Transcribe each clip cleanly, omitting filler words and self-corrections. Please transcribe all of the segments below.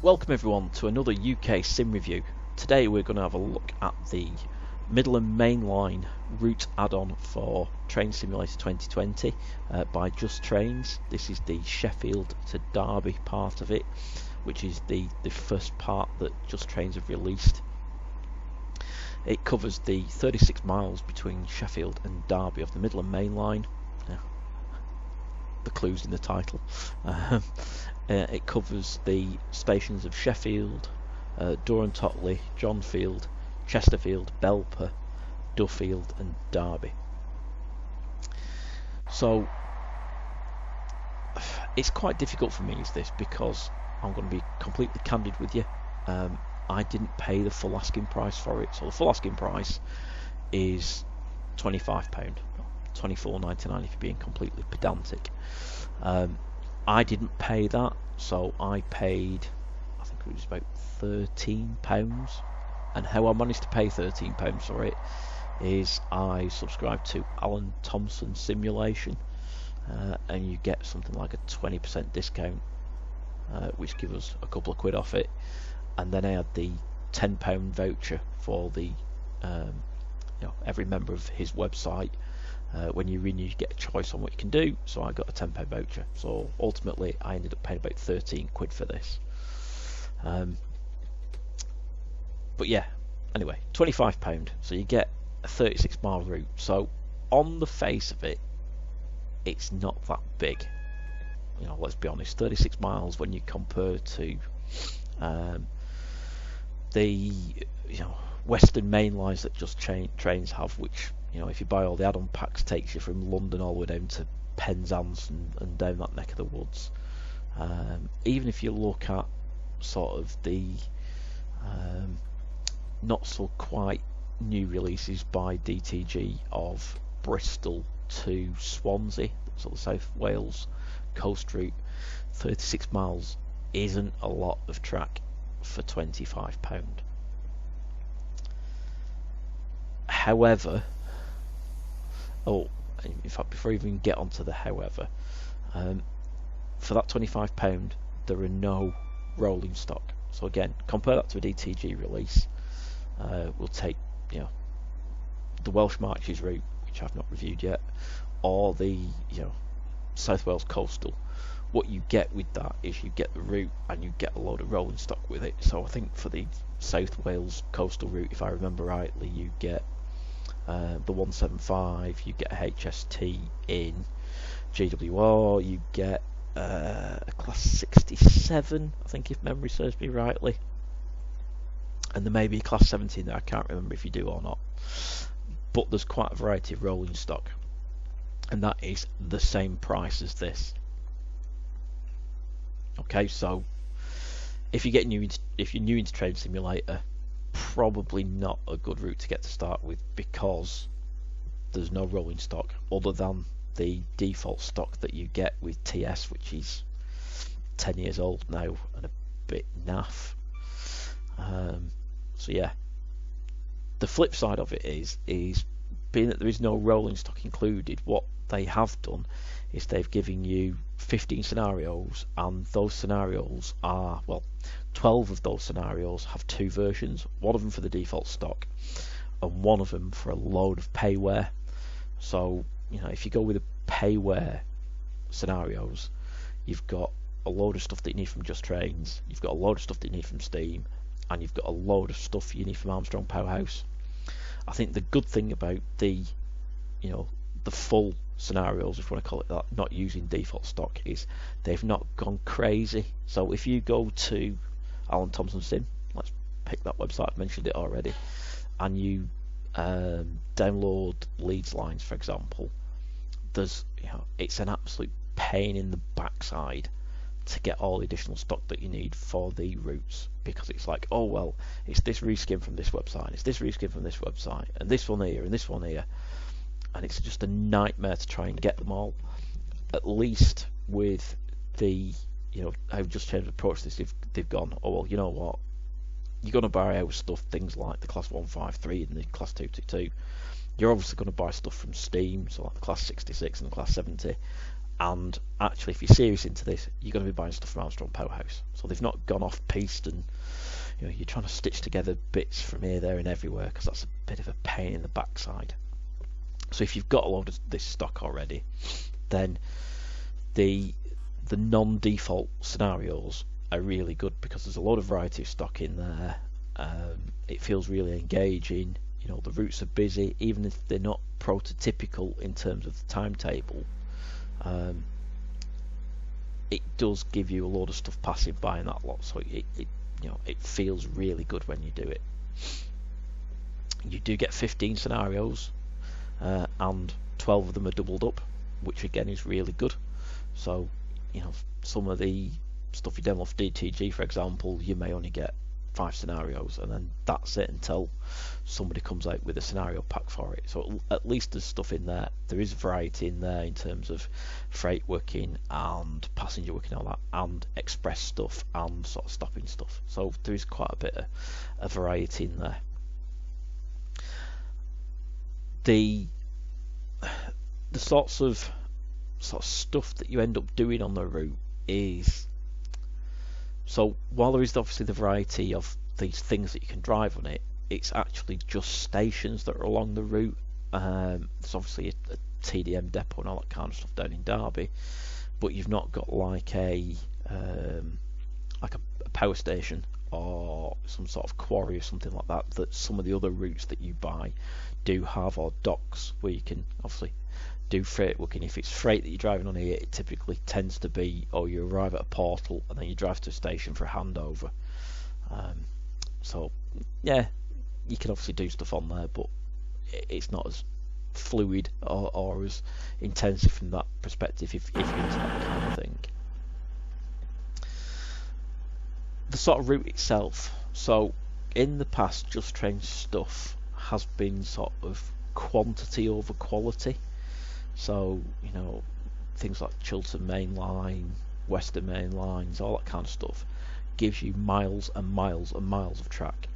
Welcome everyone to another UK sim review. Today we're going to have a look at the Midland Main Line route add-on for Train Simulator 2020 by Just Trains. This is the Sheffield to Derby part of it, which is the first part that Just Trains have released. It covers the 36 miles between Sheffield and Derby of the Midland Main Line. The clues in the title. It covers the stations of Sheffield, Durham-Totley, Johnfield, Chesterfield, Belper, Duffield and Derby. So it's quite difficult for me is this, because I'm going to be completely candid with you. I didn't pay the full asking price for it, so the full asking price is £25, £24.99 if you're being completely pedantic. I didn't pay that, so I paid, I think it was about £13. And how I managed to pay £13 for it is I subscribed to Thomson Simulation, and you get something like a 20% discount, which gives us a couple of quid off it. And then I had the £10 voucher for the every member of his website. When you renew, you get a choice on what you can do, so I got a £10 voucher. So ultimately I ended up paying about 13 quid for this. But yeah, anyway, £25, so you get a 36-mile route. So on the face of it, it's not that big. Let's be honest, 36 miles when you compare to the Western main lines that Just Trains have, which if you buy all the add-on packs, takes you from London all the way down to Penzance and down that neck of the woods. Even if you look at sort of the not so quite new releases by DTG of Bristol to Swansea, sort of South Wales coast route, 36 miles isn't a lot of track for £25. However, in fact, before I even get onto the however, for that £25 there are no rolling stock. So again, compare that to a DTG release. We'll take the Welsh Marches route, which I've not reviewed yet, or the South Wales coastal. What you get with that is you get the route and you get a load of rolling stock with it. So I think for the South Wales coastal route, if I remember rightly, you get the 175, you get a HST in GWR, you get a class 67, I think, if memory serves me rightly, and there may be a class 17 there. I can't remember if you do or not, but there's quite a variety of rolling stock, and that is the same price as this. Okay, so if you're new into Train Simulator, probably not a good route to get to start with, because there's no rolling stock other than the default stock that you get with TS, which is 10 years old now and a bit naff. So yeah, the flip side of it is being that there is no rolling stock included, what they have done is they've given you 15 scenarios, and those scenarios are, 12 of those scenarios have two versions, one of them for the default stock and one of them for a load of payware. So if you go with the payware scenarios, you've got a load of stuff that you need from Just Trains, you've got a load of stuff that you need from Steam, and you've got a load of stuff you need from Armstrong Powerhouse. I think the good thing about the full scenarios, if you want to call it that, not using default stock, is they've not gone crazy. So if you go to Alan Thomson Sim, let's pick that website, I've mentioned it already, and you download Leeds lines, for example, there's it's an absolute pain in the backside to get all the additional stock that you need for the routes, because it's like, it's this reskin from this website, it's this reskin from this website, and this one here and this one here, and it's just a nightmare to try and get them all. At least with the how Just Trains approached this, they've gone, you know what, you're going to buy our stuff, things like the class 153 and the class 222, you're obviously going to buy stuff from Steam, so like the class 66 and the class 70, And actually, if you're serious into this, you're going to be buying stuff from Armstrong Powerhouse. So they've not gone off piste and you're trying to stitch together bits from here, there, and everywhere, because that's a bit of a pain in the backside. So if you've got a load of this stock already, then the non-default scenarios are really good because there's a lot of variety of stock in there. It feels really engaging. The routes are busy, even if they're not prototypical in terms of the timetable. It does give you a lot of stuff passing by in that lot, so it feels really good when you do it. You do get 15 scenarios, and 12 of them are doubled up, which again is really good. So some of the stuff you demo off DTG, for example, you may only get 5 scenarios, and then that's it until somebody comes out with a scenario pack for it. So at least there's stuff in there. There is variety in there in terms of freight working and passenger working, all that, and express stuff and sort of stopping stuff. So there is quite a bit of variety in there. The sort of stuff that you end up doing on the route is, so while there is obviously the variety of these things that you can drive on it, it's actually just stations that are along the route. There's obviously a TDM depot and all that kind of stuff down in Derby, but you've not got like a power station or some sort of quarry or something like that some of the other routes that you buy do have, or docks where you can obviously do freight working. If it's freight that you're driving on here, it typically tends to be, you arrive at a portal and then you drive to a station for a handover. So yeah, you can obviously do stuff on there, but it's not as fluid or as intensive from that perspective if you're into that kind of thing. The sort of route itself, so in the past, Just Train stuff has been sort of quantity over quality. So things like Chiltern Main Line, Western Main Lines, all that kind of stuff gives you miles and miles and miles of track.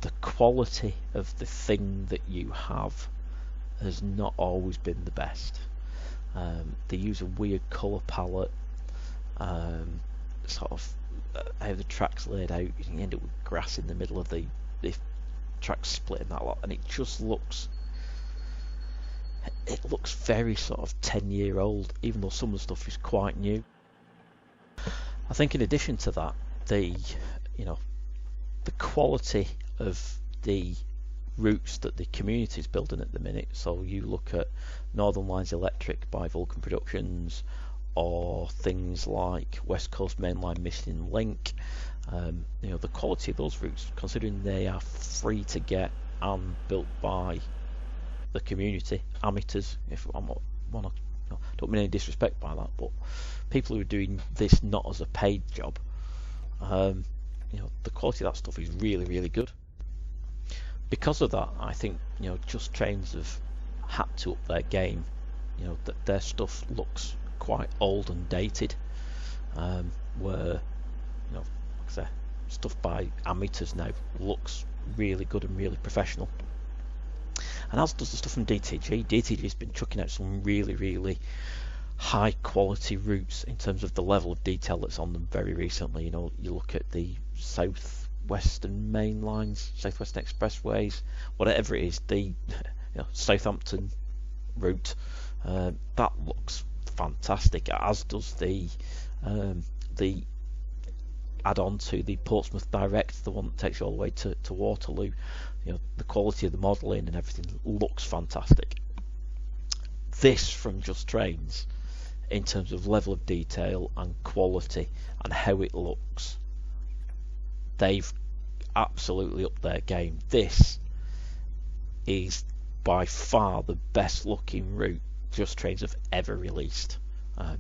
The quality of the thing that you have has not always been the best. They use a weird colour palette, sort of how the track's laid out. You end up with grass in the middle of the track split and that lot, and it just looks very sort of 10-year-old, even though some of the stuff is quite new. I think in addition to that, the quality of the routes that the community is building at the minute. So you look at Northern Lines Electric by Vulcan Productions, or things like West Coast Mainline Missing Link. The quality of those routes, considering they are free to get and built by the community, amateurs, don't mean any disrespect by that, but people who are doing this not as a paid job, the quality of that stuff is really, really good. Because of that, I think Just Trains have had to up their game. That their stuff looks quite old and dated, where like I say, stuff by amateurs now looks really good and really professional. And as does the stuff from DTG. DTG's been chucking out some really, really high quality routes in terms of the level of detail that's on them very recently. You look at the Southwestern Main Lines, Southwestern Expressways, whatever it is, the Southampton route, that looks fantastic, as does the add-on to the Portsmouth Direct, the one that takes you all the way to Waterloo. The quality of the modelling and everything looks fantastic. This from Just Trains, in terms of level of detail and quality and how it looks, they've absolutely upped their game. This is by far the best looking route Just Trains have ever released.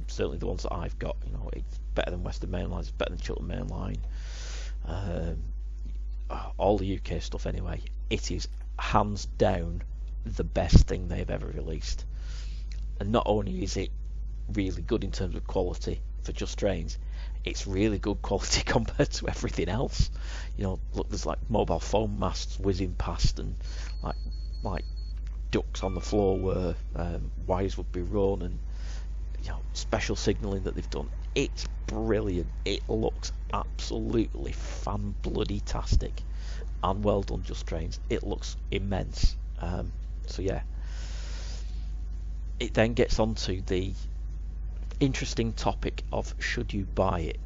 Certainly the ones that I've got, it's better than Western Main Lines, it's better than Chiltern Main Line, all the UK stuff anyway. It is hands down the best thing they've ever released. And not only is it really good in terms of quality for Just Trains, it's really good quality compared to everything else. Look, there's like mobile phone masts whizzing past, and like ducts on the floor where wires would be run, and special signalling that they've done. It's brilliant. It looks absolutely fan-bloody-tastic. And well done, Just Trains. It looks immense. So yeah. It then gets onto the interesting topic of should you buy it.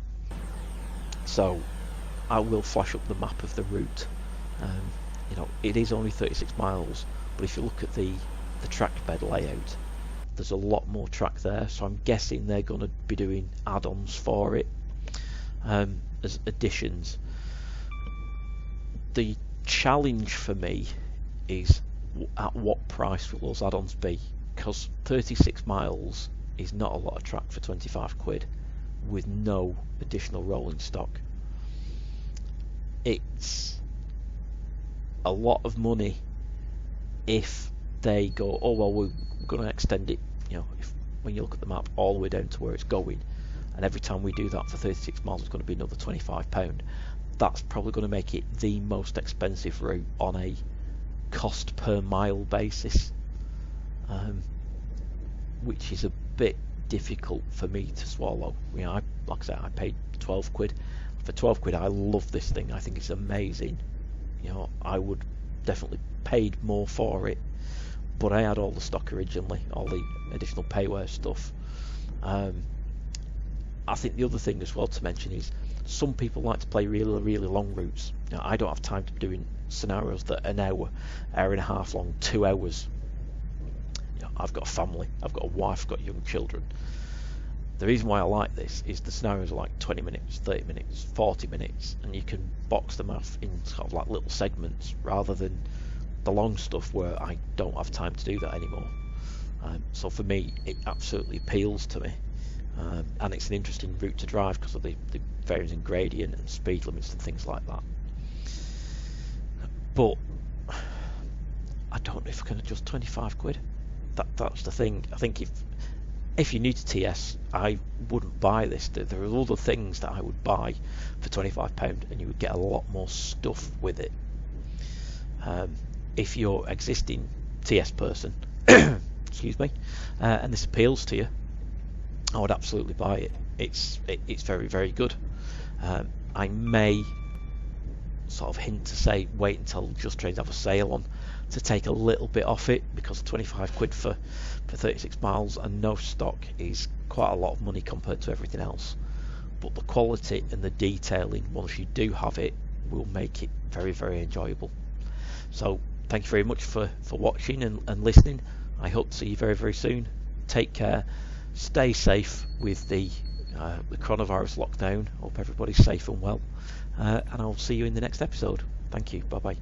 So I will flash up the map of the route. It is only 36 miles, but if you look at the track bed layout, there's a lot more track there, so I'm guessing they're going to be doing add-ons for it as additions. The challenge for me is at what price will those add-ons be, because 36 miles is not a lot of track for 25 quid with no additional rolling stock. It's a lot of money if they go, oh well, we're going to extend it, when you look at the map, all the way down to where it's going, and every time we do that for 36 miles it's going to be another £25. That's probably going to make it the most expensive route on a cost per mile basis, which is a bit difficult for me to swallow. Like I said, I paid 12 quid. For 12 quid, I love this thing. I think it's amazing. I would definitely paid more for it, but I had all the stock originally, all the additional payware stuff. I think the other thing as well to mention is some people like to play really, really long routes. I don't have time to be doing scenarios that are an hour and a half long, 2 hours. I've got a family, I've got a wife, I've got young children. The reason why I like this is the scenarios are like 20 minutes, 30 minutes, 40 minutes, and you can box them off in sort of like little segments rather than the long stuff where I don't have time to do that anymore. So for me, it absolutely appeals to me, and it's an interesting route to drive because of the varying in gradient and speed limits and things like that. But I don't know if I can adjust 25 quid. That's the thing. I think if you're new to TS, I wouldn't buy this. There are other things that I would buy for £25 and you would get a lot more stuff with it. If you're existing TS person, excuse me, and this appeals to you, I would absolutely buy it. It's very, very good. I may sort of hint to say wait until Just Trains have a sale on to take a little bit off it, because 25 quid for 36 miles and no stock is quite a lot of money compared to everything else. But the quality and the detailing once you do have it will make it very, very enjoyable. So thank you very much for watching and listening. I hope to see you very, very soon. Take care, stay safe with the coronavirus lockdown. Hope everybody's safe and well, and I'll see you in the next episode. Thank you. Bye bye.